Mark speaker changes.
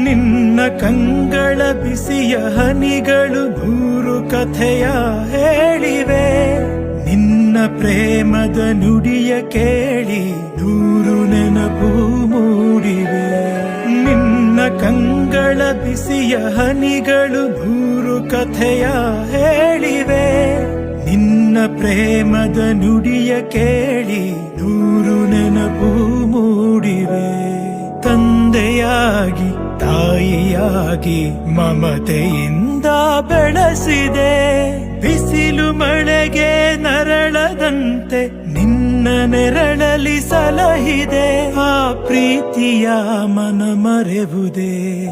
Speaker 1: ನಿನ್ನ ಕಂಗಳ ಬಿಸಿಯ ಹನಿಗಳು ನೂರು ಕಥೆಯ ಹೇಳಿವೆ. ನಿನ್ನ ಪ್ರೇಮದ ನುಡಿಯ ಕೇಳಿ ನೂರು ನೆನಪು ಮೂಡಿವೆ. ನಿನ್ನ ಕಂಗಳ ಬಿಸಿಯ ಹನಿಗಳು ನೂರು ಕಥೆಯ ಹೇಳಿವೆ. ನಿನ್ನ ಪ್ರೇಮದ ನುಡಿಯ ಕೇಳಿ ನೂರು ನೆನಪು ಮೂಡಿವೆ. ತಂದೆಯಾಗಿ ತಾಯಿಯಾಗಿ ಮಮತೆಯಿಂದ ಬೆಳೆಸಿದೆ. ಬಿಸಿಲು ಮಳೆಗೆ ನರಳದಂತೆ ನಿನ್ನ ನೆರಳಲಿ ಸಲಹಿದೆ. ಆ ಪ್ರೀತಿಯ ಮನ ಮರೆವುದೇ.